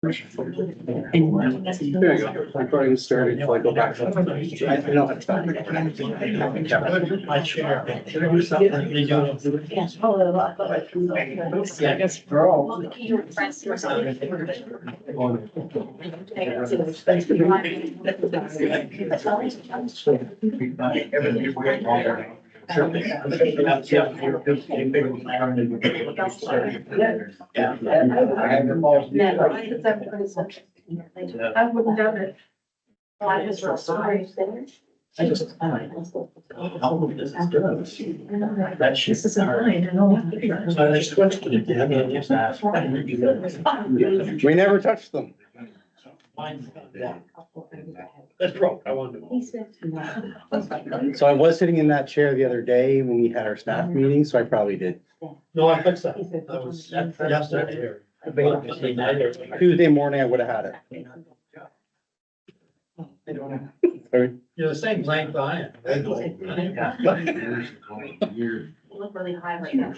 There you go. Recording started. Shall I go back? I know it's back. My chair. They do something, they do. Yeah, I guess for all. I wouldn't doubt it. I just, this is good. That shit. This isn't mine, I know. So they switched it again, and just asked. We never touched them. That's broke, I wanted to. So I was sitting in that chair the other day when we had our staff meeting, so I probably did. No, I fixed that. That was yesterday. Tuesday morning, I would have had it. Sorry. You're the same length I am. Look really high right now.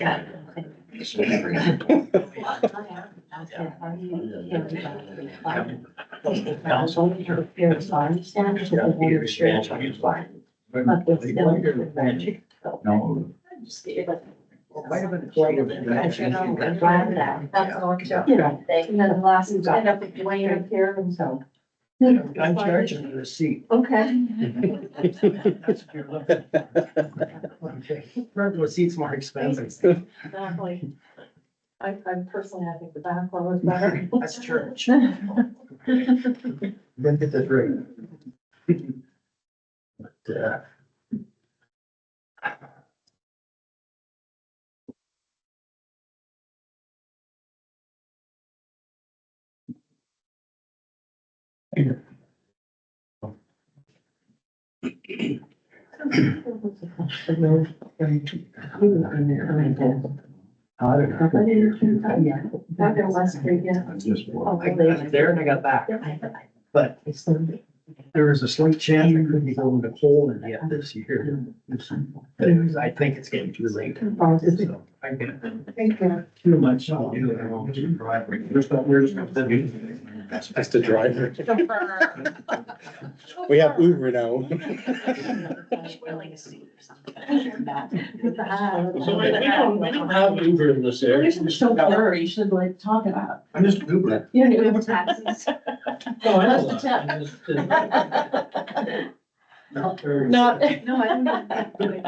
No. Might have been. And then the last, end up with Dwayne up here and so. I'm charging the receipt. Okay. That's what you're looking at. Okay. Virtual seat's more expensive. Exactly. I personally, I think the back one was better. That's church. Then get this right. But, I don't know. Back in West Street, yeah. I just. Oh, I got there and I got back, but there was a slight chance I couldn't go in the cold and yet this year. But it was, I think it's getting too late. So I get Thank you. too much to do. I won't do driving. That's the driver. We have Uber now. So we don't have Uber in this area. You should like talk about. I'm just Uber. You don't even have taxes. No, I know That's the that. tip. I just didn't- Not very. Not, no, I don't.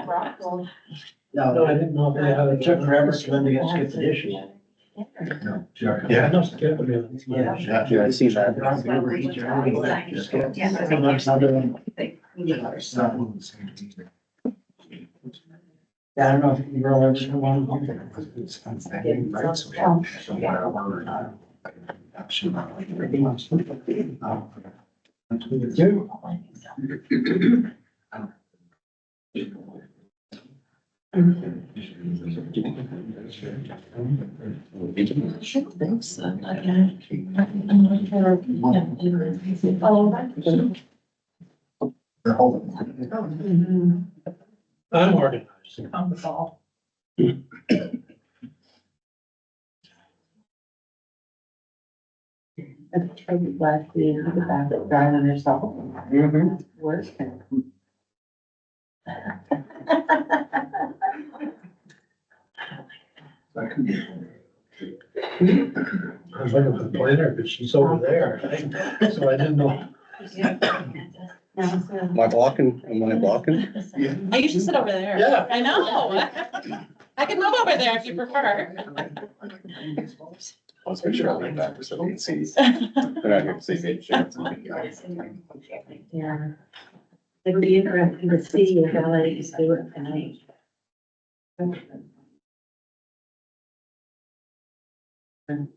Rockville. No, I didn't know if they had a. It took forever for them to get skip the dishes. No. Yeah. I know skip it is. Yeah. Yeah, I see that. Yeah, I don't know if you realize one. Should think so, okay. I'm not sure. Oh, mhm. I'm organized. On the ball. Are you glad to be the back of driving yourself? Work. I was looking for the planner, but she's over there, so I didn't know. Am I blocking? Am I blocking? I usually sit over there. Yeah. I know. I can move over there if you prefer. Let's make sure I like that so they can see. They're not here to see me. Yeah. It'd be interesting to see if LA's do it tonight.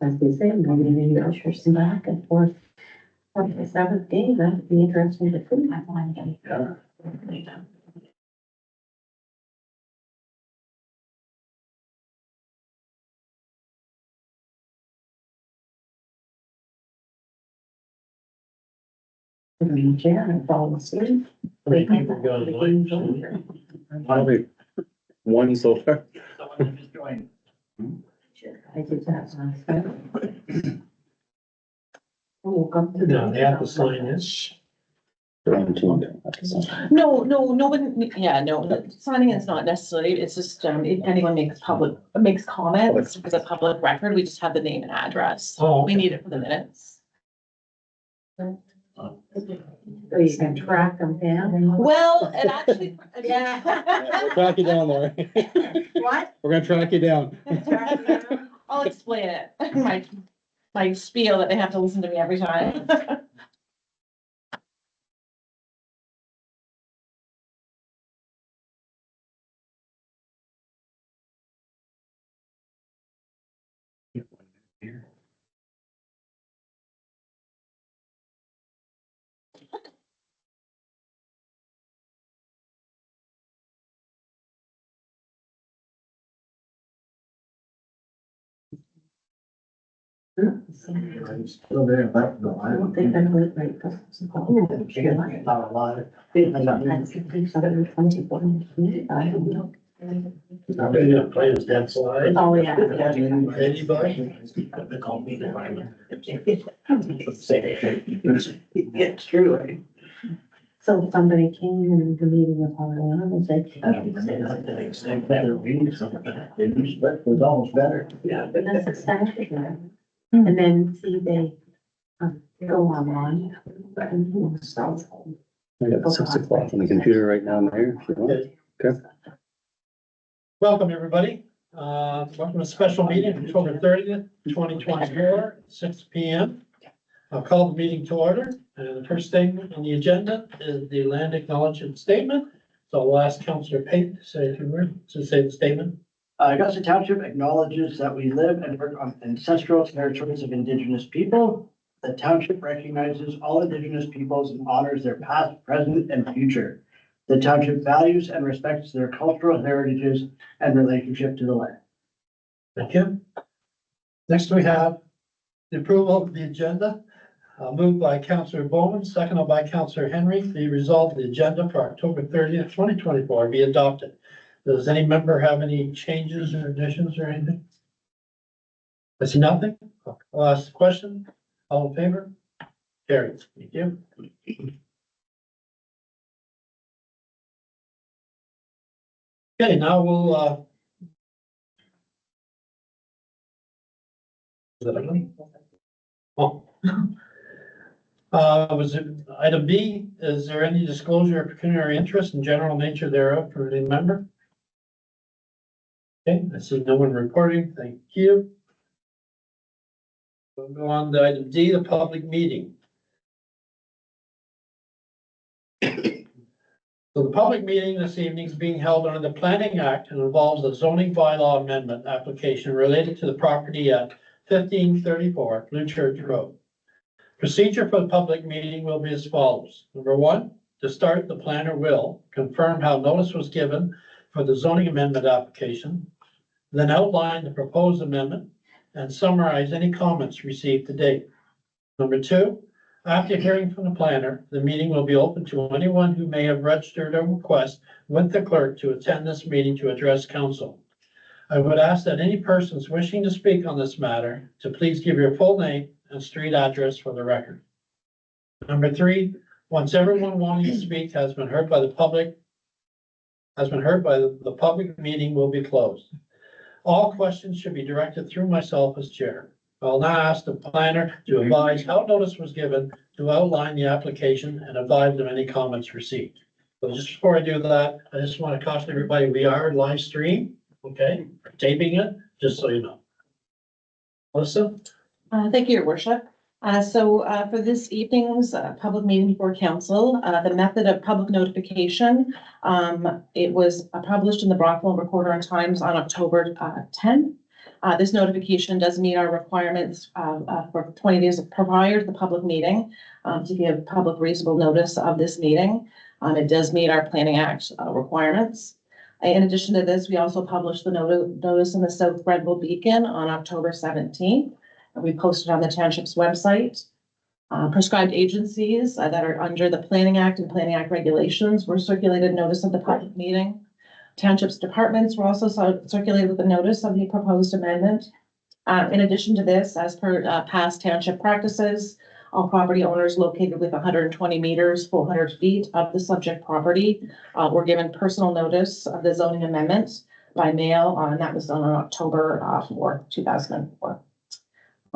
As they say, maybe you ushers some back and forth. For the seventh game, that'd be interesting to see. I find it. Yeah. Chair and fall asleep. How many people got a light? Probably one so far. Someone just joined. I did that last night. No, they have to sign it. No, no one, yeah, no, signing is not necessarily, it's just, if anyone makes comments, as a public record, we just have the name and address. Oh, We need it for the minutes. So you can track them down. Well, it actually, We'll yeah. track you down, Lori. What? We're gonna track you down. I'll explain it, my spiel that they have to listen to me every time. Still there, but no, I don't think I'm right, right. Not a lot. Players that slide. Oh, yeah. Anybody? It's true. So somebody came in the meeting with Harlan and said. It was almost better. But that's exactly right. And then see they go online. I got 6 o'clock on the computer right now, Mayor, if you want. Okay. Welcome, everybody. Welcome to a special meeting, October 30th, 2024, 6 P.M. I'll call the meeting to order. And the first thing on the agenda is the land acknowledgement statement. So I'll ask Councillor Pate to say a few words, to say the statement. Augusta Township acknowledges that we live and work on ancestral territories of Indigenous people. The township recognizes all Indigenous peoples and honors their past, present, and future. The township values and respects their cultural heritages and relationship to the land. Thank you. Next, we have the approval of the agenda. Moved by Councillor Bowman, seconded by Councillor Henry. The result of the agenda for October 30th, 2024 be adopted. Does any member have any changes or additions or anything? I see nothing. I'll ask the question. All in favor? Carried. Thank you. Okay, now we'll, is that everything? Oh. Was it item B? Is there any disclosure of pecuniary interest and general nature thereof for any member? Okay, I see no one reporting. Thank you. We'll go on to item D, the public meeting. So the public meeting this evening is being held under the Planning Act and involves a zoning bylaw amendment application related to the property at 1534 Blue Church Road. Procedure for the public meeting will be as follows. Number one, to start, the planner will confirm how notice was given for the zoning amendment application, then outline the proposed amendment and summarize any comments received to date. Number two, after hearing from the planner, the meeting will be open to anyone who may have registered a request with the clerk to attend this meeting to address council. I would ask that any persons wishing to speak on this matter to please give your full name and street address for the record. Number three, once everyone wanting to speak has been heard by the public, the public meeting will be closed. All questions should be directed through myself as chair. I'll now ask the planner to advise how notice was given, to outline the application and advise of any comments received. So just before I do that, I just want to caution everybody, we are live stream, okay? We're taping it, just so you know. Melissa? Thank you, Your Worship. For this evening's public meeting before council, the method of public notification, it was published in the Brockville Recorder and Times on October 10th. This notification does meet our requirements for 20 days prior to the public meeting to give public reasonable notice of this meeting. It does meet our Planning Act requirements. In addition to this, we also published the notice in the South Grenville Beacon on October 17th. We posted on the township's website. Prescribed agencies that are under the Planning Act and Planning Act regulations were circulated notice of the public meeting. Township's departments were also circulated with a notice of the proposed amendment. In addition to this, as per past township practices, All property owners located within 120 meters, 400 feet of the subject property, were given personal notice of the zoning amendment by mail, and that was done on October 4th, 2004.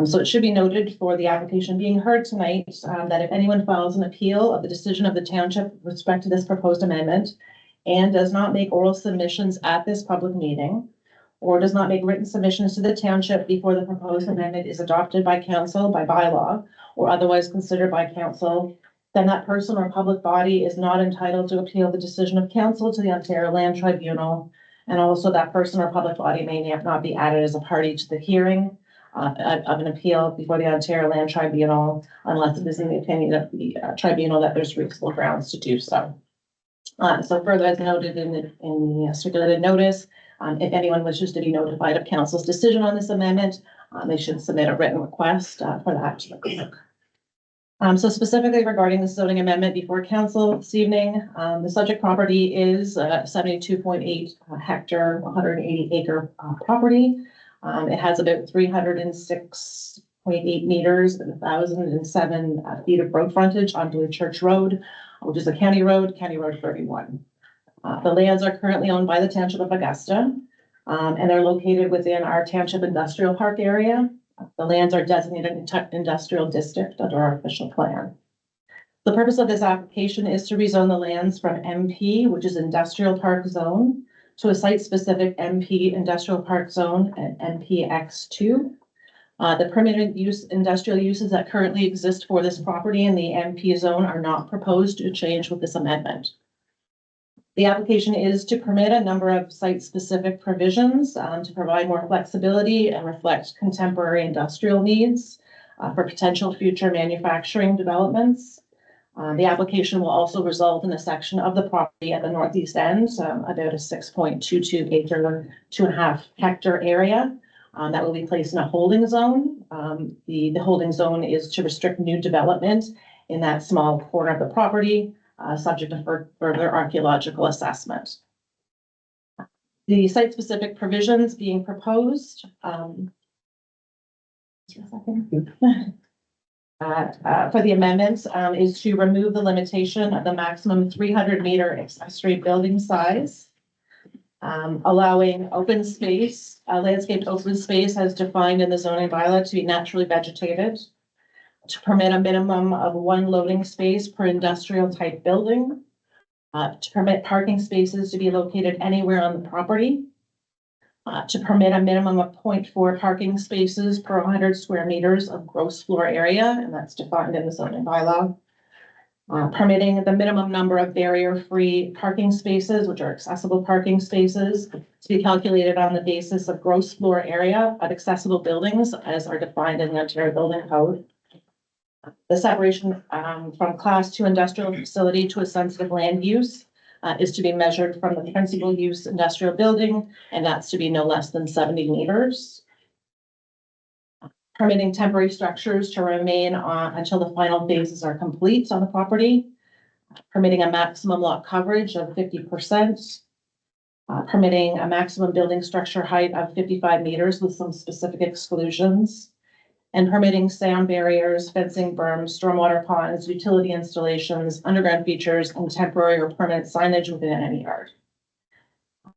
So it should be noted for the application being heard tonight, that if anyone files an appeal of the decision of the township with respect to this proposed amendment and does not make oral submissions at this public meeting, or does not make written submissions to the township before the proposed amendment is adopted by council by bylaw or otherwise considered by council, then that person or public body is not entitled to appeal the decision of council to the Ontario Land Tribunal. And also that person or public body may not be added as a party to the hearing of an appeal before the Ontario Land Tribunal unless it is in the opinion of the tribunal that there's reasonable grounds to do so. So further as noted in the circulated notice, if anyone wishes to be notified of council's decision on this amendment, they should submit a written request for that to the clerk. So specifically regarding the zoning amendment before council this evening, the subject property is 72.8 hectare, 180 acre property. It has about 306.8 meters and 1,007 feet of road frontage on Blue Church Road, which is a County Road 31. The lands are currently owned by the Township of Augusta, and they're located within our Township Industrial Park area. The lands are designated industrial district under our official plan. The purpose of this application is to rezone the lands from MP, which is Industrial Park Zone, to a site-specific MP Industrial Park Zone and MPX2. The permitted industrial uses that currently exist for this property in the MP zone are not proposed to change with this amendment. The application is to permit a number of site-specific provisions to provide more flexibility and reflect contemporary industrial needs for potential future manufacturing developments. The application will also result in a section of the property at the northeast end, about a 6.22 acre, 2.5 hectare area that will be placed in a holding zone. The holding zone is to restrict new development in that small corner of the property, subject to further archaeological assessment. The site-specific provisions being proposed for the amendments is to remove the limitation of the maximum 300 meter accessory building size, allowing open space, landscaped open space as defined in the zoning bylaw to be naturally vegetated, to permit a minimum of 1 loading space per industrial type building, to permit parking spaces to be located anywhere on the property, to permit a minimum of 0.4 parking spaces per 100 square meters of gross floor area, and that's defined in the zoning bylaw. Permitting the minimum number of barrier-free parking spaces, which are accessible parking spaces, to be calculated on the basis of gross floor area of accessible buildings as are defined in the Ontario Building Code. The separation from class 2 industrial facility to a sensitive land use is to be measured from the principal use industrial building, and that's to be no less than 70 meters. Permitting temporary structures to remain on until the final phases are complete on the property. Permitting a maximum lot coverage of 50%. Permitting a maximum building structure height of 55 meters with some specific exclusions. And permitting sound barriers, fencing, berms, stormwater ponds, utility installations, underground features, and temporary or permanent signage within any yard.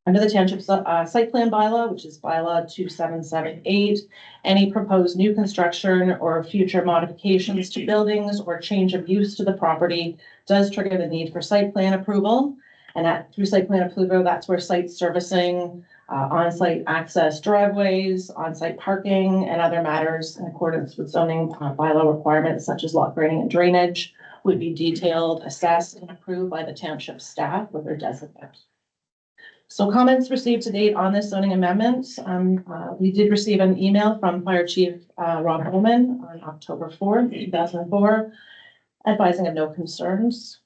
Under the township site plan bylaw, which is bylaw 2778, any proposed new construction or future modifications to buildings or change of use to the property does trigger the need for site plan approval. And through site plan approval, that's where site servicing, on-site access driveways, on-site parking, and other matters in accordance with zoning bylaw requirements such as lot grading and drainage would be detailed, assessed, and approved by the township staff with their designate. So comments received to date on this zoning amendment. We did receive an email from Fire Chief Rob Bowman on October 4th, 2004, advising of no concerns.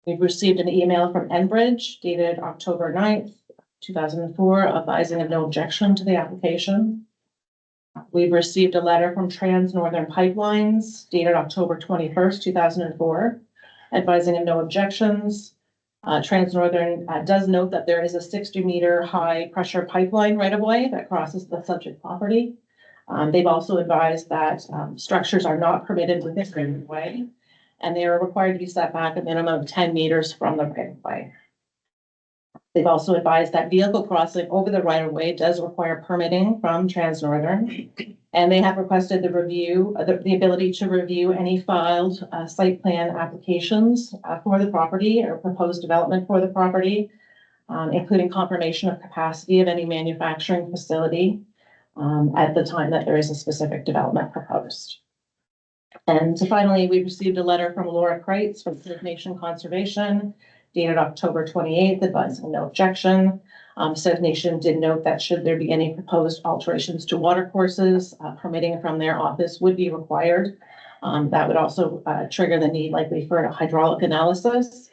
We've received an email from Enbridge dated October 9th, 2004, advising of no objection to the application. We've received a letter from Trans Northern Pipelines dated October 21st, 2004, advising of no objections. Trans Northern does note that there is a 60-meter high pressure pipeline right of way that crosses the subject property. They've also advised that, structures are not permitted within the right of way, and they are required to be set back a minimum of 10 meters from the right of way. They've also advised that vehicle crossing over the right of way does require permitting from Transnorthern. And they have requested the review, the ability to review any filed, site plan applications, for the property or proposed development for the property, including confirmation of capacity of any manufacturing facility, at the time that there is a specific development proposed. And finally, we received a letter from Laura Kreitz from First Nation Conservation dated October 28th, advising no objection. Said Nation did note that should there be any proposed alterations to water courses, permitting from their office would be required. That would also trigger the need likely for a hydraulic analysis.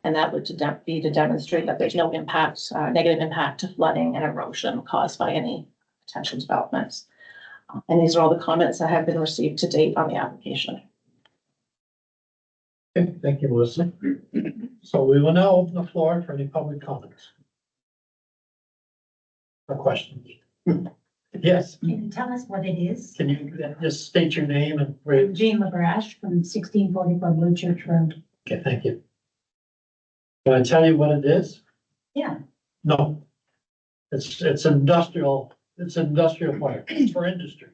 And that would be to demonstrate that there's no impact, negative impact to flooding and erosion caused by any potential developments. And these are all the comments that have been received to date on the application. Okay, thank you, Melissa. So we will now open the floor for any public comments. Or questions? Yes, Can you tell us what it is? can you just state your name and I'm grade? Jane LaBrash from 1644 Blue Church Road. Okay, thank you. Can I tell you what it is? Yeah. No. It's industrial fire, it's for industry.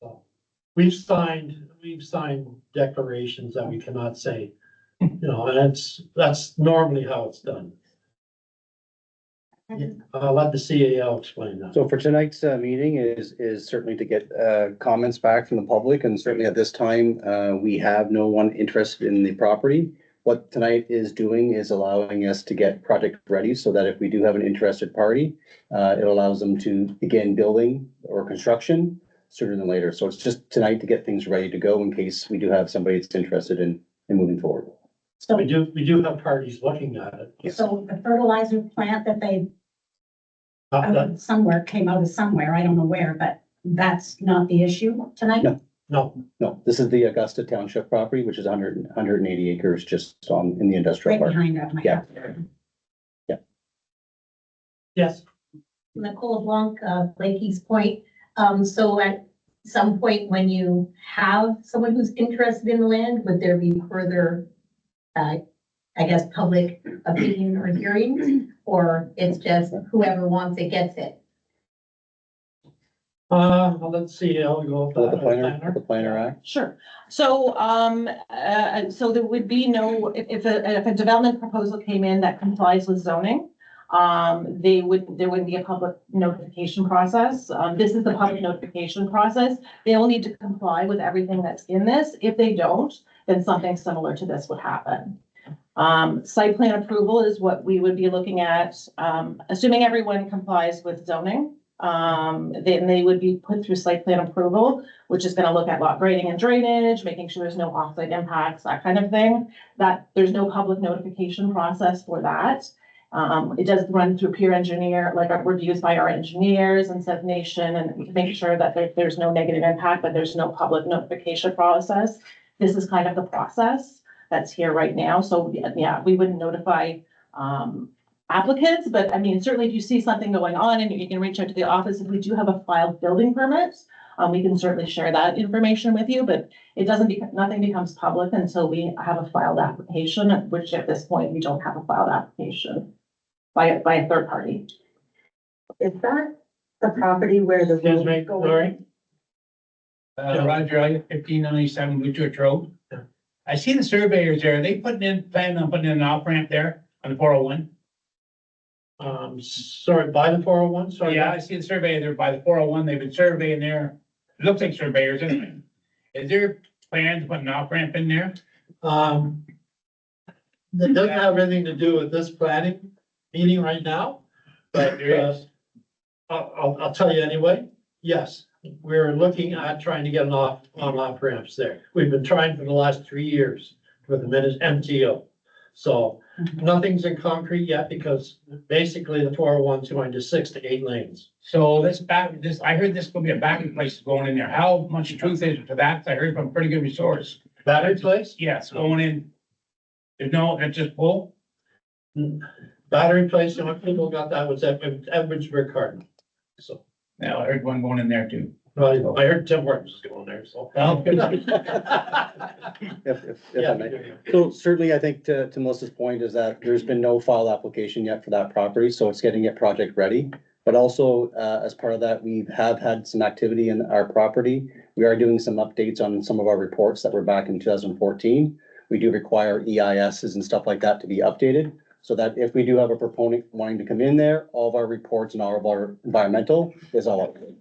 So, we've signed declarations that we cannot say, and that's normally how it's done. I'll let the CAO explain that. So for tonight's meeting is certainly to get comments back from the public, and certainly at this time, we have no one interested in the property. What tonight is doing is allowing us to get project ready so that if we do have an interested party, it allows them to begin building or construction sooner than later. So it's just tonight to get things ready to go in case we do have somebody that's interested in moving forward. So, We do have parties looking at it. so the fertilizer plant that they, Not came out of somewhere, I don't know where, but that's not the issue tonight? No. No, No, this is the Augusta Township property, which is 180 acres just in the industrial Right park. behind that. my Yeah. house. yes, Nicole Blanc, Blakey's Point. So at some point, when you have someone who's interested in the land, would there be further, I guess, public opinion or hearings? Or it's just whoever wants it gets it? well, let's see, I'll go. with With that. the planner act. Sure. So, so there would be no, if a development proposal came in that complies with zoning, there wouldn't be a public notification process. This is the public notification process. They will need to comply with everything that's in this. If they don't, then something similar to this would happen. Site plan approval is what we would be looking at, assuming everyone complies with zoning. Then they would be put through site plan approval, which is gonna look at lot grading and drainage, making sure there's no offsite impacts, that kind of thing. That there's no public notification process for that. It does run through peer engineer, like reviews by our engineers and Seth Nation, and make sure that there's no negative impact, but there's no public notification process. This is kind of the process that's here right now. So yeah, we wouldn't notify, applicants, but I mean, certainly if you see something going on and you can reach out to the office, if we do have a filed building permit, we can certainly share that information with you, but it doesn't, nothing becomes public until we have a filed application, which at this point, we don't have a filed application by a third party. Is that the property where the Excuse me, road going? Lori? Roger, I 1597 Blue Church Road. Yeah. I see the surveyors there. Are they planning on putting in an off ramp there on the 401? Sorry, by the 401, sorry. Yeah, I see the surveyor there by the 401. They've been surveying there. It looks like surveyors anyway. Is there plans to put an off ramp in there? That doesn't have anything to do with this planning meeting right now, but, There is. I'll tell you anyway. Yes, we're looking at trying to get an off ramps there. We've been trying for the last 3 years with the MTO. So nothing's in concrete yet because basically the 401's going to 6 to 8 lanes. So I heard this will be a battery place going in there. How much truth is to that? I heard from a pretty good resource. Battery place? Yes, going in. There's no, it's just full. Battery place, the only people got that was at Edwardsburg Garden. So, No, I heard one going in there too. Well, I heard Tim Hortons is going there, so. Well, good. If I may. So certainly, I think to Melissa's point is that there's been no file application yet for that property, so it's getting it project ready. But also, as part of that, we have had some activity in our property. We are doing some updates on some of our reports that were back in 2014. We do require EISs and stuff like that to be updated, so that if we do have a proponent wanting to come in there, all of our reports and all of our environmental is all updated.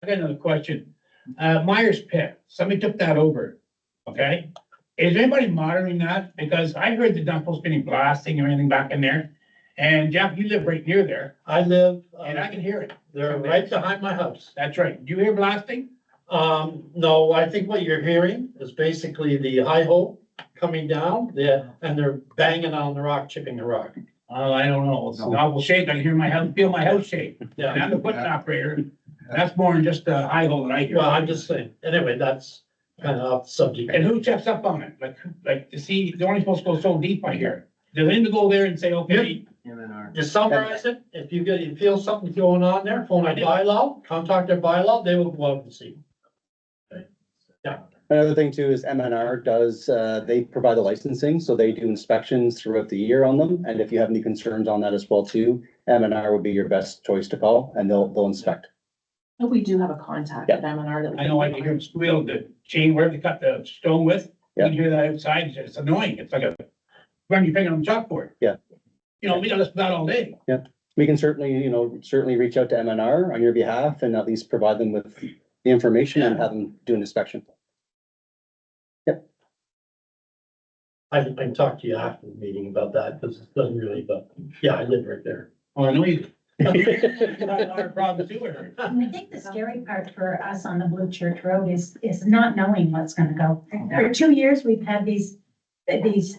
I got another question. Myers Pit, somebody took that over, okay? Is anybody monitoring that? Because I heard the dump was getting blasting or anything back in there. And Jeff, you live right near there, I live, and I can hear it. they're right behind my house. That's right. Do you hear blasting? No, I think what you're hearing is basically the high hole coming down there, and they're banging on the rock, chipping the rock. I don't know. It's an awful shake. I can hear my house, feel my house shake. And Yeah, I'm the equipment operator. That's more than just the high hole that I hear. well, I'm just saying, anyway, that's kind of off the subject. And who checks up on it? Like to see, they're only supposed to go so deep, I hear. Does anybody go there and say, okay, You summarize it, if you feel something's going on there, phone a bylaw, contact their bylaw, they will go out and see. Another thing too is MNR does, they provide the licensing, so they do inspections throughout the year on them. And if you have any concerns on that as well too, MNR would be your best choice to call and they'll inspect. We do have a contact at M&R that. we I know I can hear them squeal, the chain, where they cut the stone with. You can hear that outside. It's annoying. It's like run your finger on the chalkboard. Yeah. You know, we got this about all day. We can certainly reach out to MNR on your behalf and at least provide them with the information and have them do an inspection. I can talk to you after the meeting about that, because it doesn't really, but, yeah, I live right there. Oh, I know you. That's our problem too, Eric. I think the scary part for us on the Blue Church Road is not knowing what's gonna go. For 2 years, we've had these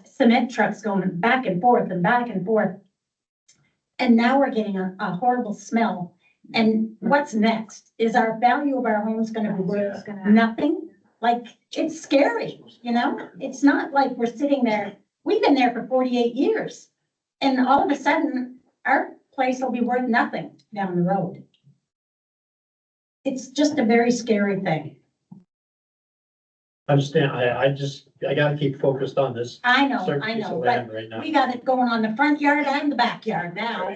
cement trucks going back and forth and back and forth. And now we're getting a horrible smell. And what's next? Is our value of our homes gonna be worth nothing? Like, it's scary, you know? It's not like we're sitting there, we've been there for 48 years. And all of a sudden, our place will be worth nothing down the road. It's just a very scary thing. I understand, I gotta keep focused on this I know, certain I piece of know, land but right now. we got it going on the front yard and the backyard now.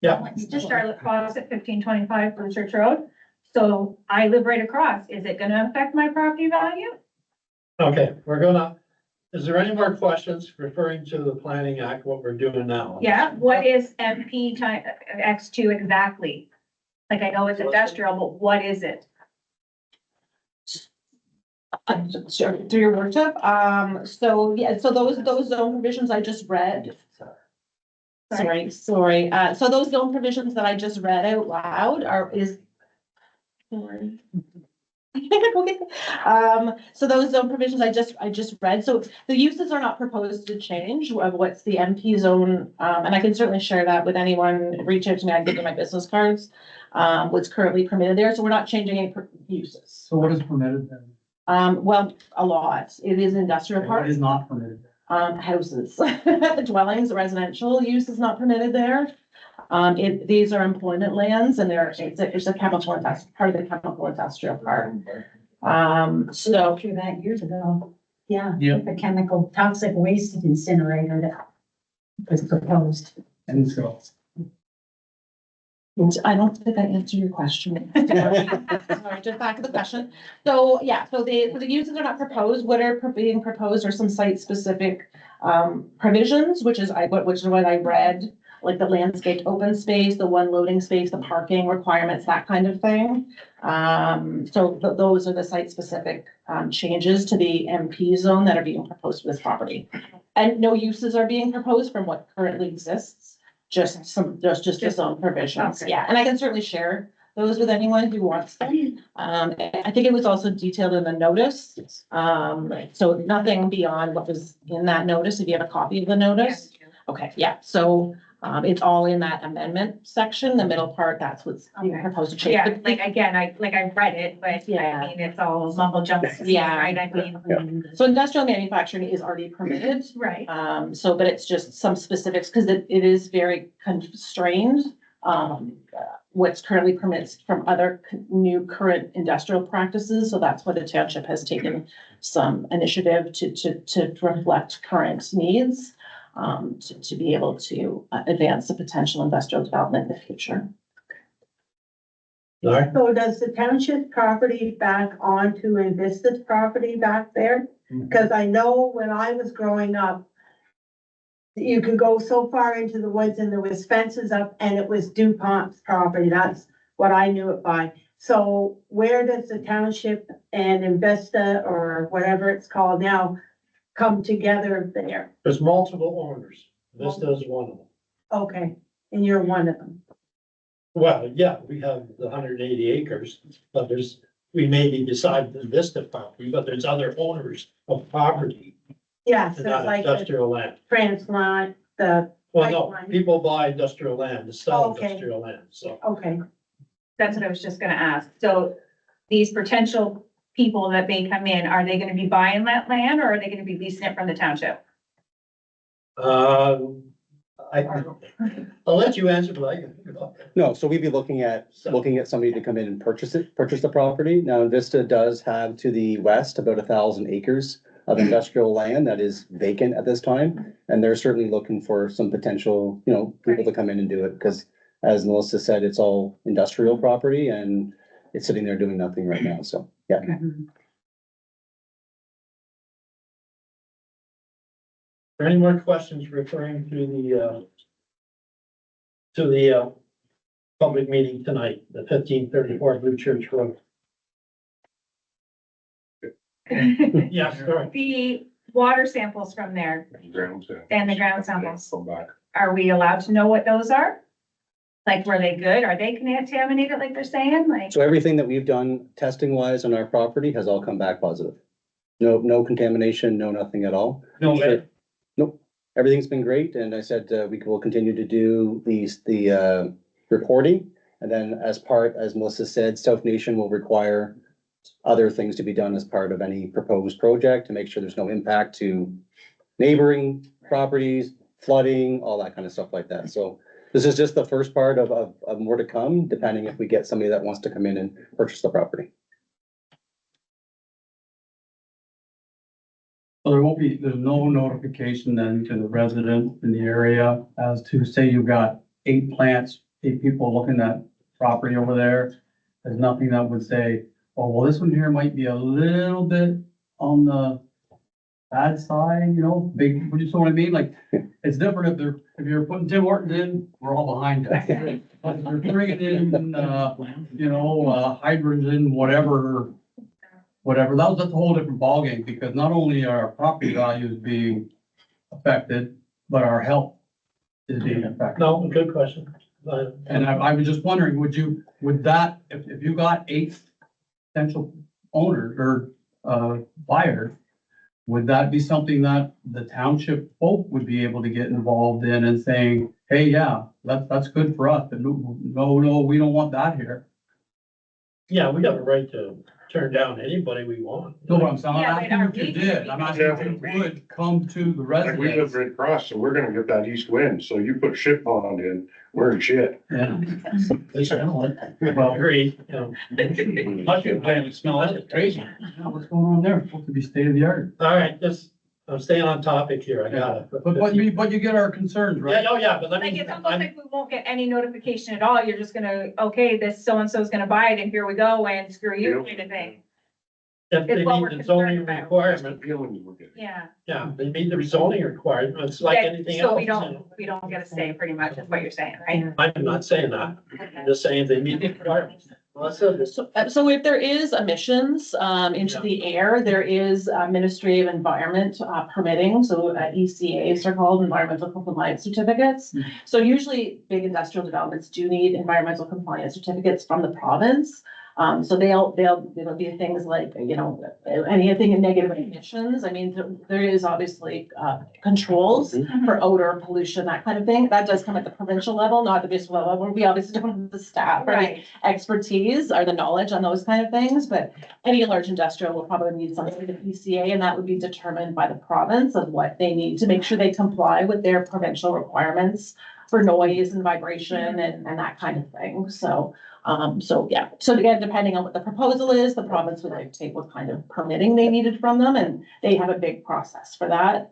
Yeah, It's just Charlotte Foss at 1525 Blue Church Road. So I live right across. Is it gonna affect my property value? okay, is there any more questions referring to the Planning Act, what we're doing now? Yeah, what is MP time X2 exactly? Like, I know it's industrial, but what is it? Sure, through your worship, so, yeah, so those zone provisions I just read. Sorry, so those zone provisions that I just read out loud sorry. So those zone provisions I just read, so the uses are not proposed to change of what's the MP zone, and I can certainly share that with anyone, reach out to me, I can give you my business cards. What's currently permitted there, so we're not changing any uses. So what is permitted then? Well, a lot, it is industrial What park, is not permitted? houses, dwellings, residential use is not permitted there. These are employment lands and it's a chemical, part of the chemical industrial park. So, Through that years ago, yeah. Yeah. The chemical toxic waste incinerator that was proposed. And so. I don't think I answered your question. Sorry, just back to the question. So, yeah, so the uses are not proposed. What are being proposed are some site-specific provisions, which is what I read, like the landscaped open space, the one loading space, the parking requirements, that kind of thing. So those are the site-specific changes to the MP zone that are being proposed for this property. And no uses are being proposed from what currently exists. Just the zone provisions, Okay. yeah, and I can certainly share those with anyone who wants them. I think it was also detailed in the notice. So nothing beyond what was in that notice, if you have a copy of the notice. Okay, yeah, so, it's all in that amendment section, the middle part, that's what's being proposed to change. Yeah, But like, again, I read it, but Yeah. I mean, it's all mumble jumble. Yeah. Right, I mean, So industrial manufacturing is already permitted. right. So, but it's just some specifics, because it is very constrained, what's currently permits from other new current industrial practices. So that's why the township has taken some initiative to reflect current needs, to be able to advance the potential industrial development in the future. All right. So does the township property back onto Invista's property back there? Because I know when I was growing up, you could go so far into the woods and there was fences up and it was DuPont's property. That's what I knew it by. So where does the township and Invista or whatever it's called now come together there? There's multiple owners. Vista is one of them. Okay, and you're one of them. Well, yeah, we have the 180 acres, but we may be beside the Vista property, but there's other owners of property Yeah, so in it's that like the industrial land. transplant, the, Well, no, pipeline. people buy industrial land to sell Okay. industrial land, so. okay. That's what I was just gonna ask. So these potential people that may come in, are they gonna be buying that land or are they gonna be leasing it from the township? I'll let you answer, but I can think about that. No, so we'd be looking at somebody to come in and purchase the property. Now, Vista does have to the west about 1,000 acres of industrial land that is vacant at this time. And they're certainly looking for some potential, people to come in and do it, because as Melissa said, it's all industrial property and it's sitting there doing nothing right now, so, yeah. Are there any more questions referring to the public meeting tonight, the 1534 Blue Church Road? Yeah, sorry. The water samples from there Ground samples. and the ground samples, Come back. are we allowed to know what those are? Like, were they good? Are they contaminated like they're saying? Like, So everything that we've done testing wise on our property has all come back positive. No contamination, no nothing at all. No, Sure. Nope, everything's been great, and I said, we will continue to do the reporting. And then as Melissa said, South Nation will require other things to be done as part of any proposed project to make sure there's no impact to neighboring properties, flooding, all that kind of stuff like that. So this is just the first part of more to come, depending if we get somebody that wants to come in and purchase the property. So there's no notification then to the resident in the area as to, say you've got 8 people looking at property over there. There's nothing that would say, oh, well, this one here might be a little bit on the bad side, big, you know what I mean? Like, it's different if you're putting Tim Hortons in, we're all behind it. But if you're bringing in, hydrogen, whatever, that's a whole different ballgame, because not only are our property values being affected, but our health is being affected. no, good question. And I was just wondering, would that, if you got 8 potential owners or, buyers, would that be something that the township folk would be able to get involved in and saying, hey, yeah, that's good for us, but no, we don't want that here. Yeah, we have a right to turn down anybody we want. No, but I'm saying, Yeah, I'm but are asking if you we- did, I'm asking if you would come to the Like we live residents. right across, so we're gonna get that east wind, so you put shit pond in, we're in shit. Yeah, At least I know it. well, Agreed, Mushroom plant would smell that's crazy. what's going on there? It's supposed to be state of the art. All right, I'm staying on topic here, I got it. But you get our concerns, Yeah, right? oh, yeah, but let like, me, it's almost like we won't get any notification at all. You're just gonna, okay, this so-and-so is gonna buy it and here we go and screw you kind of thing. if they it's what meet we're the zoning concerned about. requirement, Feelings we're getting. Yeah. yeah, they meet the zoning requirements like anything else. So we don't get a say pretty much is what you're saying, right? I'm not saying that, I'm just saying they meet the requirements. Melissa, So if there is emissions into the air, there is Ministry of Environment permitting, so ECAs are called, environmental compliance certificates. So usually big industrial developments do need environmental compliance certificates from the province. So they'll be things like, anything in negative emissions. I mean, there is obviously controls for odor, pollution, that kind of thing. That does come at the provincial level, not the municipal level, where we obviously don't have the staff or the Right. expertise or the knowledge on those kind of things. But any large industrial will probably need some sort of ECA, and that would be determined by the province of what they need to make sure they comply with their provincial requirements for noise and vibration and that kind of thing. So, yeah. So again, depending on what the proposal is, the province would dictate what kind of permitting they needed from them, and they have a big process for that.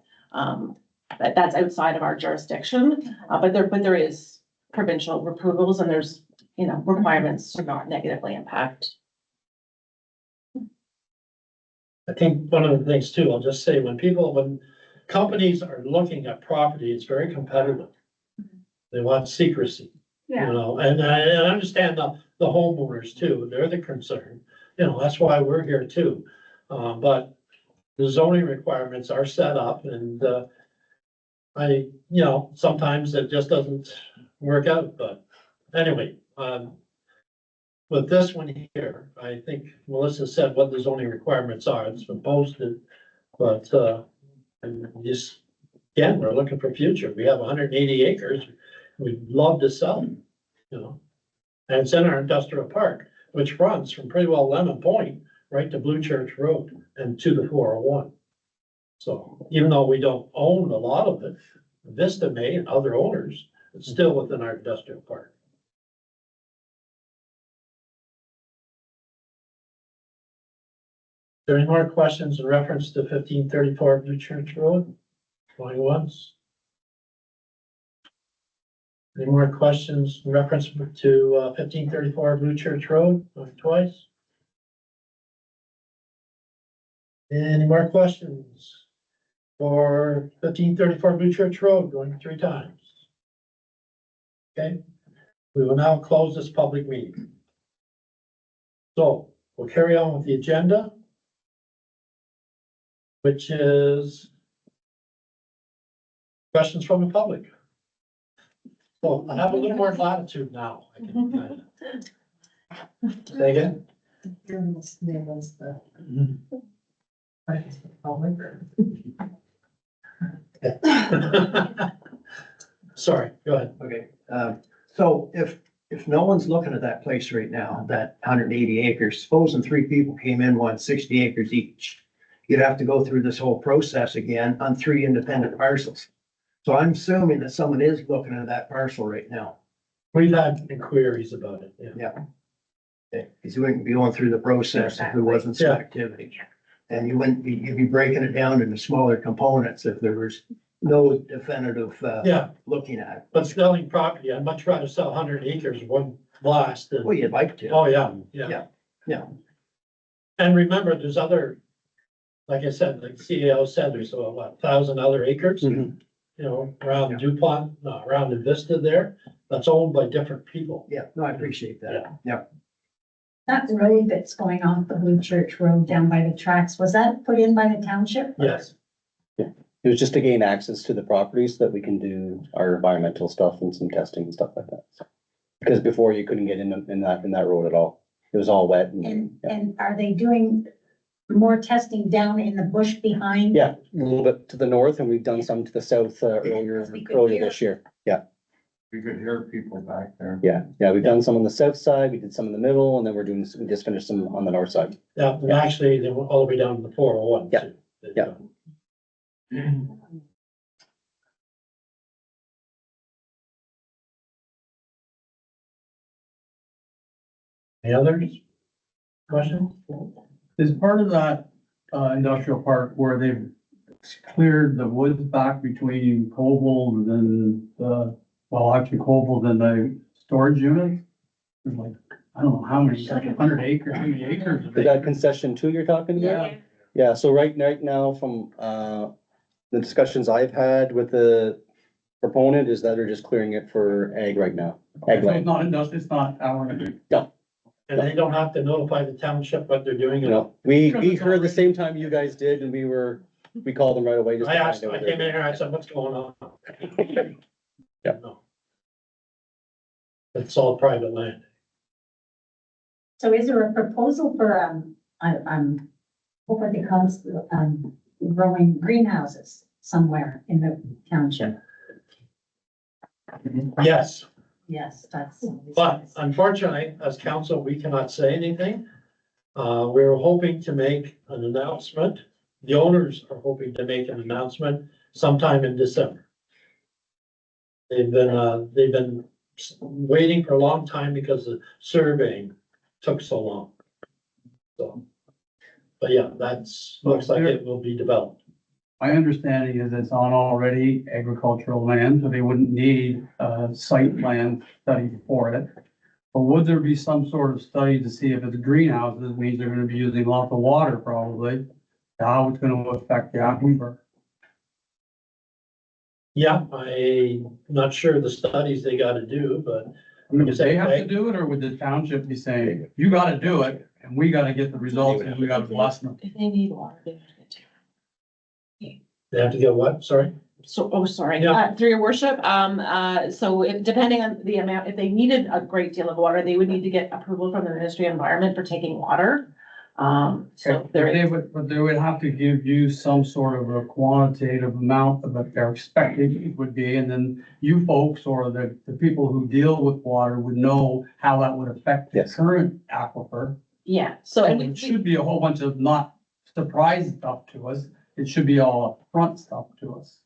That's outside of our jurisdiction, but there is provincial approvals, and there's, requirements to not negatively impact. I think one of the things too, I'll just say, when companies are looking at property, it's very competitive. They want secrecy, and I understand the homeowners too, they're the concern, that's why we're here too. But the zoning requirements are set up and, sometimes it just doesn't work out, but anyway, with this one here, I think Melissa said what the zoning requirements are, it's been posted, but, and just, again, we're looking for future, we have 180 acres, we'd love to sell them, And it's in our industrial park, which runs from pretty well Lemon Point right to Blue Church Road and to the 401. So even though we don't own a lot of it, Vista may and other owners, it's still within our industrial park. Are there any more questions in reference to 1534 Blue Church Road? Going once? Any more questions in reference to 1534 Blue Church Road? Going twice? Any more questions for 1534 Blue Church Road? Going 3 times? Okay, we will now close this public meeting. So we'll carry on with the agenda, which is questions from the public. So I have a little more latitude now. I can say again? Sorry, go ahead. Okay, so if no one's looking at that place right now, that 180 acres, supposing 3 people came in, wanted 60 acres each, you'd have to go through this whole process again on 3 independent parcels. So I'm assuming that someone is looking at that parcel right now. We've had inquiries about it, yeah. Yeah. Okay, because you wouldn't be going through the process if there wasn't some activity. And you'd be breaking it down into smaller components if there was no definitive, Yeah, looking at it. but selling property, I'd much rather sell 100 acres in one blast than, Well, you'd like to. oh, yeah, Yeah, yeah. yeah. And remember, there's other, like I said, like CEO said, there's 1,000 other acres, Mhm. around DuPont, around the Vista there, that's owned by different people. Yeah, no, I appreciate that. Yeah. That road that's going off the Blue Church Road down by the tracks, was that put in by the township? Yes, It was just to gain access to the property so that we can do our environmental stuff and some testing and stuff like that. Because before you couldn't get in that road at all. It was all wet And are they doing more testing down in the bush behind? yeah, a little bit to the north, and we've done some to the south earlier this year. Yeah, You could hear people back there. yeah, we've done some on the south side, we did some in the middle, and then we just finished some on the north side. yeah, and actually, they went all the way down to the 401. Yeah, too. yeah. Any others? Questions? Is part of that, industrial park where they've cleared the woods back between Coble and then actually Coble and the storage unit? There's like, I don't know how many, like 100 acres, how many acres? Is that concession 2 you're talking about? Yeah. Yeah, so right now from, the discussions I've had with the proponent is that they're just clearing it for ag right now. Ag So it's land. not industrial, it's not our. And they don't have to notify the township what they're doing. You know, we heard the same time you guys did, and we called them right away. Just I to find asked, out I what came they're in here, I said, what's going on? Yeah. No. It's all private land. So is there a proposal for, what would they call it, growing greenhouses somewhere in the township? Yes, Yes, that's. but unfortunately, as council, we cannot say anything. We're hoping to make an announcement. The owners are hoping to make an announcement sometime in December. They've been waiting for a long time because the surveying took so long. So, but yeah, looks like it will be developed. My understanding is it's on already agricultural land, so they wouldn't need a site plan study for it. But would there be some sort of study to see if it's greenhouses, means they're gonna be using lots of water probably, how it's gonna affect the aquifer? Yeah, I'm not sure the studies they gotta do, but I mean, would they have to do it, or would the township be saying, you gotta do it, and we gotta get the results, and we gotta bless them? If they need water, they have to get to. they have to get what, sorry? So, oh, sorry, Yeah. through your worship, so if, depending on the amount, if they needed a great deal of water, they would need to get approval from the Ministry of Environment for taking water. So But there, they would have to give you some sort of a quantitative amount of what they're expecting it would be, and then you folks or the people who deal with water would know how that would affect the Yes. current aquifer. yeah, so, And and it should be a whole bunch of not surprise stuff to us, it should be all upfront stuff to us.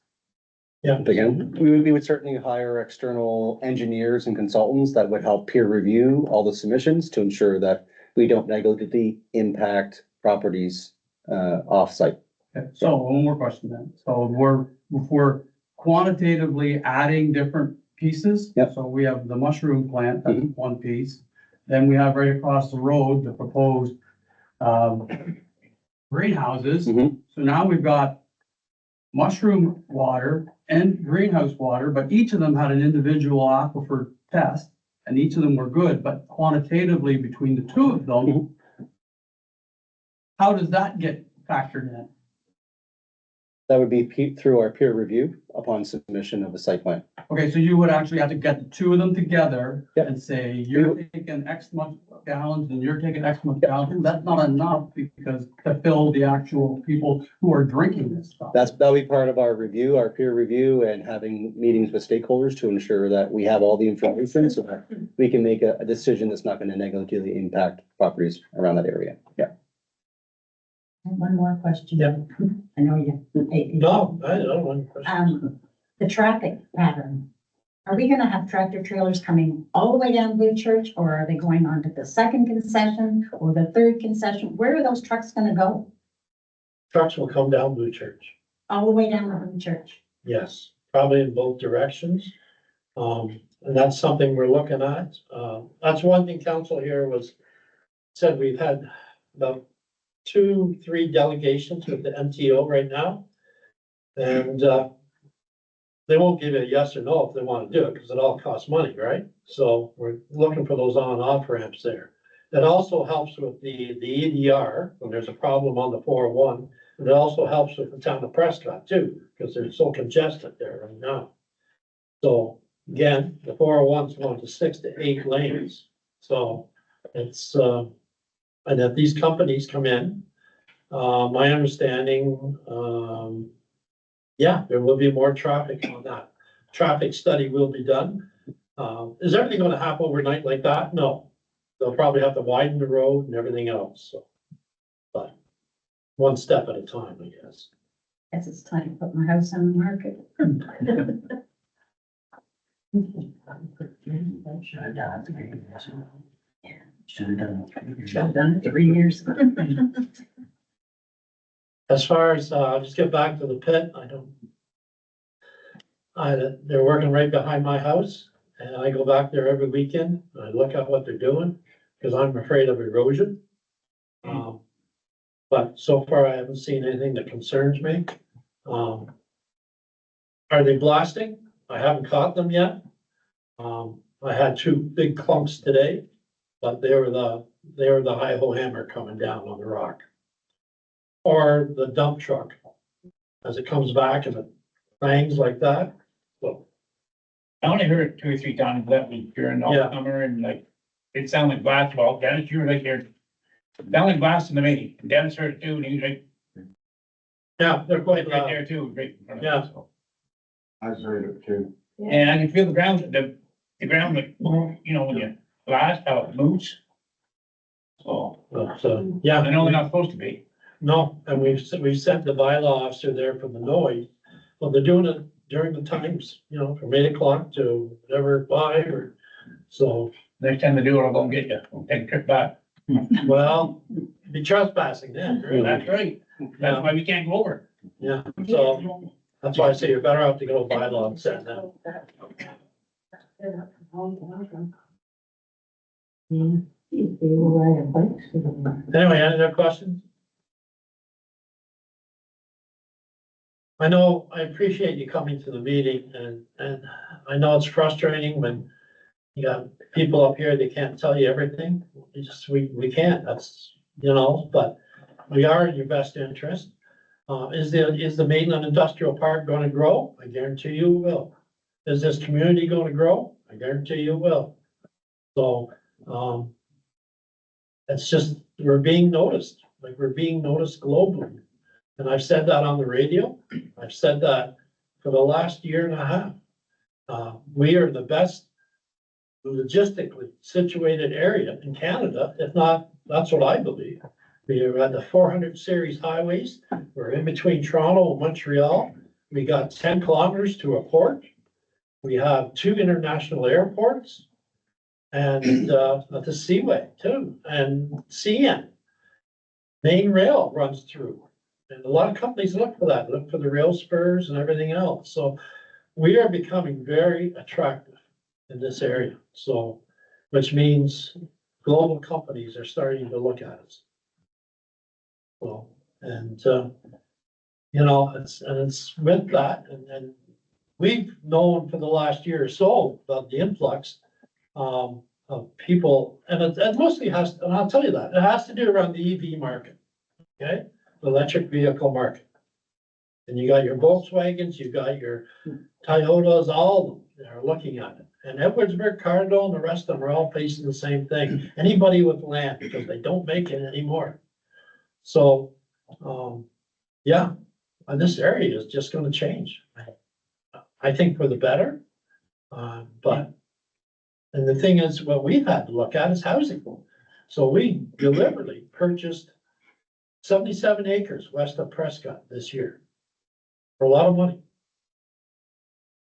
Yeah. Again, we would certainly hire external engineers and consultants that would help peer review all the submissions to ensure that we don't negatively impact properties, off-site. Okay, so one more question then. So if we're quantitatively adding different pieces. Yep. So we have the mushroom plant, that's one piece. Then we have right across the road, the proposed, greenhouses. Mhm. So now we've got mushroom water and greenhouse water, but each of them had an individual aquifer test. And each of them were good, but quantitatively between the two of them, how does that get factored in? That would be through our peer review upon submission of the site plan. Okay, so you would actually have to get the two of them together Yep. and say, you're taking X much gallons and you're taking X much gallons. That's not enough because to fill the actual people who are drinking this stuff. That'll be part of our review, our peer review, and having meetings with stakeholders to ensure that we have all the information so that we can make a decision that's not gonna negatively impact properties around that area. Yeah. One more question. Yeah. I know you. No, I don't want. The traffic pattern. Are we gonna have tractor trailers coming all the way down Blue Church, or are they going on to the second concession or the third concession? Where are those trucks gonna go? Trucks will come down Blue Church. All the way down to Blue Church? Yes, probably in both directions. And that's something we're looking at. That's one thing council here said we've had about 2-3 delegations with the MTO right now. And, they won't give you a yes or no if they want to do it, because it all costs money, right? So we're looking for those on and off ramps there. It also helps with the EDR when there's a problem on the 401. And it also helps with the town of Prescott too, because they're so congested there right now. So again, the 401's going to 6 to 8 lanes. So it's, and if these companies come in, my understanding, yeah, there will be more traffic on that. Traffic study will be done. Is everything gonna happen overnight like that? No. They'll probably have to widen the road and everything else, so. But one step at a time, I guess. Guess it's time to put my house on the market. Should have done it 3 years ago. As far as, just get back to the pit, they're working right behind my house, and I go back there every weekend, and I look at what they're doing, because I'm afraid of erosion. But so far, I haven't seen anything that concerns me. Are they blasting? I haven't caught them yet. I had 2 big clumps today, but they were the hi-ho hammer coming down on the rock. Or the dump truck, as it comes back and it bangs like that, so. I only heard it 2 or 3 times that week during all Yeah. summer and like, it sounded like blast. Well, Dennis, you were right there. Sounded like blasting to me. And Dennis heard it too, and he was right, Yeah, they're quite right loud. there too, right in front of Yeah. us. So. I heard it too. And I can feel the ground, the ground, like, you know, when you blast, how it moves. So, So, yeah. I know they're not supposed to be. No, and we've sent the bylaw officer there for the noise. Well, they're doing during the times, you know, from 8 o'clock to whatever, 5 or so. Next time they do it, I'll go and get you. I'll take a trip back. Well, be trespassing then, right? That's right. That's why we can't go over. Yeah, so that's why I say you're better off to go bylaw and send that. Anyway, any other questions? I know, I appreciate you coming to the meeting and I know it's frustrating when you got people up here, they can't tell you everything. We can't, that's, you know, but we are in your best interest. Is the Maitland Industrial Park gonna grow? I guarantee you it will. Is this community gonna grow? I guarantee you it will. So, it's just, we're being noticed, like we're being noticed globally. And I've said that on the radio. I've said that for the last year and a half. We are the best logistically situated area in Canada, if not, that's what I believe. We are at the 400 series highways. We're in between Toronto and Montreal. We got 10 kilometers to a port. We have 2 international airports and the Seaway too, and CN. Main rail runs through. And a lot of companies look for that, look for the rail spurs and everything else. So we are becoming very attractive in this area. So, which means global companies are starting to look at us. So, and, you know, it's with that, and we've known for the last year or so about the influx of people, and it mostly has, and I'll tell you that, it has to do around the EV market, okay? The electric vehicle market. And you got your Volkswagens, you got your Toyotas, all of them that are looking at it. And Edwardsburg, Cardinal, and the rest of them are all facing the same thing. Anybody with land, because they don't make it anymore. So, yeah, and this area is just gonna change. I think for the better, but, and the thing is, what we've had to look at is housing. So we deliberately purchased 77 acres west of Prescott this year for a lot of money.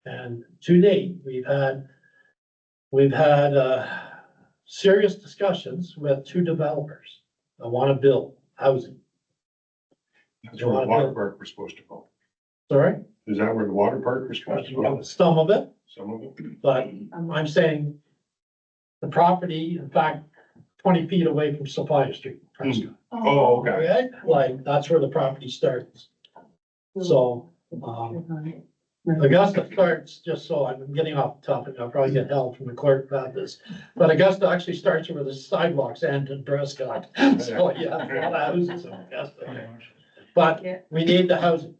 And to date, we've had serious discussions with 2 developers that want to build housing. That's where the water park was supposed to go. Sorry? Is that where the water park was supposed to go? Some of it, Some of it? but I'm saying the property, in fact, 20 feet away from Sophia Street, Prescott. Oh, okay. Okay, like, that's where the property starts. So, Augusta starts, just so I'm getting off the topic, I'll probably get help from the clerk about this. But Augusta actually starts where the sidewalks end in Prescott. So, yeah, a lot of houses in Augusta. But we need the housing.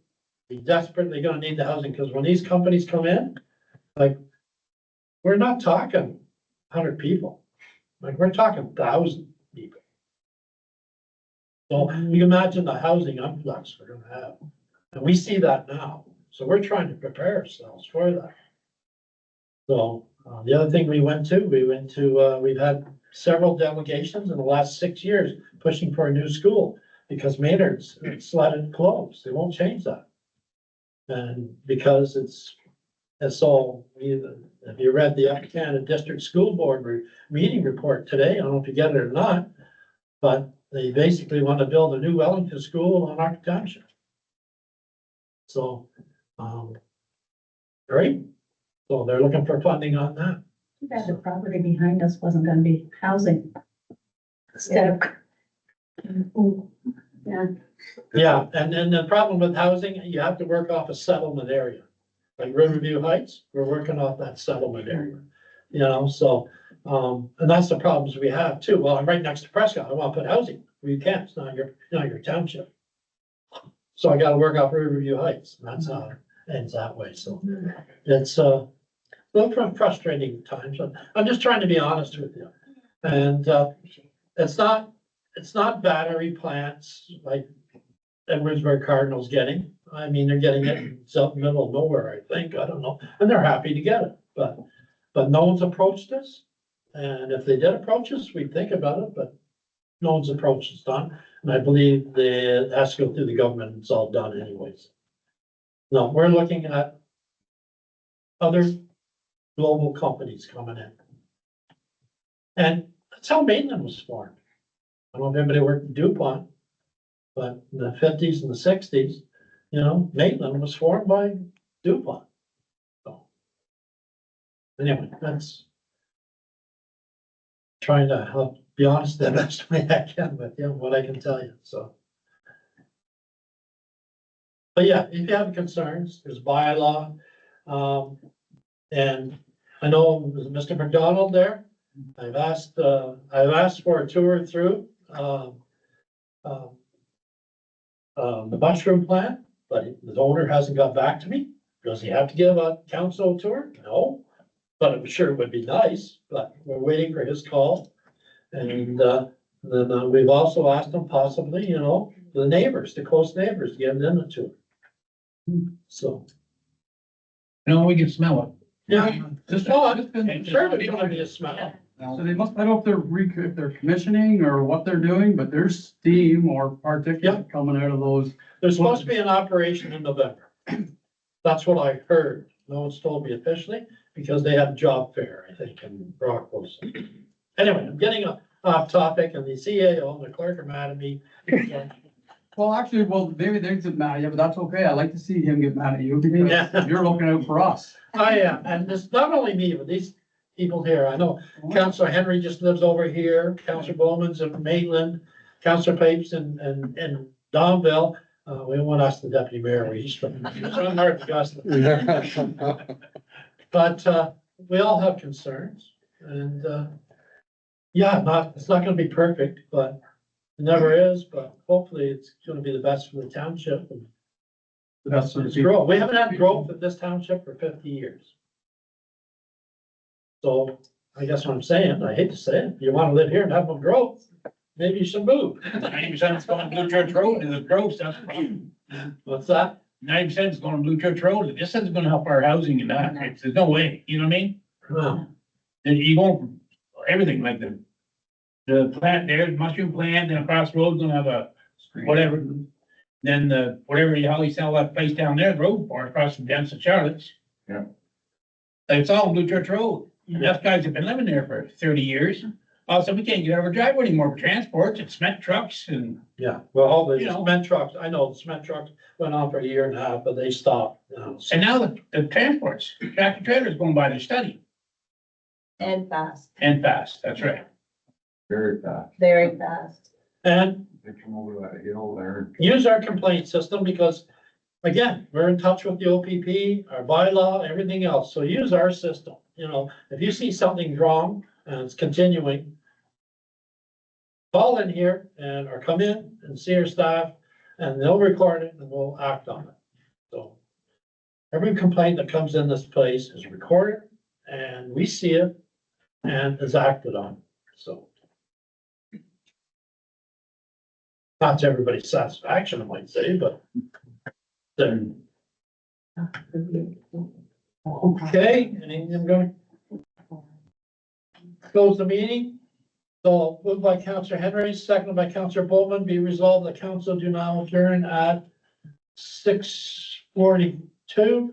We desperately gonna need the housing, because when these companies come in, like, we're not talking 100 people. Like, we're talking 1,000 people. So you can imagine the housing influx we're gonna have. And we see that now. So we're trying to prepare ourselves for that. So, the other thing we've had several delegations in the last 6 years pushing for a new school because Maynard's slated to close. They won't change that. And because it's all, if you read the Upper Canada District School Board meeting report today, I don't know if you get it or not, but they basically want to build a new Wellington school on our township. So, great. So they're looking for funding on that. Too bad the property behind us wasn't gonna be housing. Instead of. Yeah. Yeah, and then the problem with housing, you have to work off a settlement area. Like Riverview Heights, we're working off that settlement area, you know, so, and that's the problems we have too. Well, I'm right next to Prescott, I want to put housing. Well, you can't, it's not your township. So I gotta work off Riverview Heights, and that's how it ends that way, so. It's, a little frustrating times, but I'm just trying to be honest with you. And, it's not battery plants like Edwardsburg Cardinal's getting. I mean, they're getting it in the middle of nowhere, I think, I don't know, and they're happy to get it, but no one's approached us. And if they did approach us, we'd think about it, but no one's approached us done. And I believe it has to go through the government, it's all done anyways. No, we're looking at other global companies coming in. And that's how Maitland was formed. I don't know if anybody worked at DuPont, but in the fifties and the sixties, you know, Maitland was formed by DuPont. So anyway, that's trying to help be honest the best way I can with you, what I can tell you, so. But yeah, if you have concerns, there's bylaw, and I know Mr. McDonald there. I've asked for a tour through, the mushroom plant, but the owner hasn't got back to me. Does he have to give a council tour? No, but I'm sure it would be nice, but we're waiting for his call. And, then we've also asked him possibly, you know, the neighbors, the close neighbors, give them a tour. So, No, we can smell it. yeah, Just- no, just been- I'm sure there's gonna be a smell. So they must, I don't know if they're commissioning or what they're doing, but there's steam or particulate coming out of those. There's supposed to be an operation in November. That's what I heard. No one's told me officially, because they had a job fair, I think, in Rockwell. Anyway, I'm getting off topic, and the CAO and the clerk are mad at me. Well, actually, maybe they get mad at you, but that's okay. I like to see him get mad at you because Yeah. you're looking out for us. I am, and it's not only me, but these people here. I know Councillor Henry just lives over here, Councillor Bowman's in Maitland, Councillor Papes in Donville. We don't want to ask the deputy mayor where he's from. It's not hard to gossip. But, we all have concerns, and, yeah, it's not gonna be perfect, but it never is, but hopefully it's gonna be the best for the township and That's sort of it's growth. We haven't had growth in this township for 50 years. So I guess what I'm saying, I hate to say it, if you wanna live here and have more growth, maybe you should move. 90% is going to Blue Church Road and the growth, that's the problem. What's that? 90% is going to Blue Church Road. This isn't gonna help our housing and that. There's no way, you know what I mean? No. And you go, everything like the plant there, the mushroom plant, then across the road, gonna have a whatever. Then how you sell that place down there, the road bar across from Denson Charlotte's. Yeah. It's all Blue Church Road. Us guys have been living there for 30 years. Also, we can't get out of our driveway anymore for transports. It's cement trucks and Yeah, well, all the You know. cement trucks, I know the cement trucks went on for a year and a half, but they stopped. You know, so- and now the transports, tractor trailers going by their study And fast, and fast. That's right. Very fast. very fast. And They come over that hill there. use our complaint system because, again, we're in touch with the OPP, our bylaw, everything else. So use our system. You know, if you see something wrong and it's continuing, call in here or come in and see our staff and they'll record it and we'll act on it. So every complaint that comes in this place is recorded and we see it and is acted on. So. Not to everybody's satisfaction, I might say, but. Then, okay, and I'm going to close the meeting. So moved by Councillor Henry, seconded by Councillor Bowman, be resolved the council do now adjourn at 6:42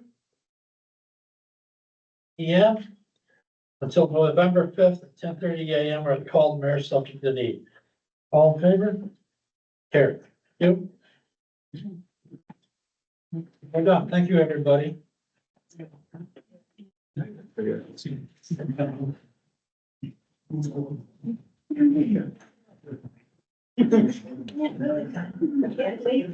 PM until November 5th at 10:30 AM or the call the mayor subject to need. All in favor? Carried. You? Well done. Thank you, everybody. Can't wait.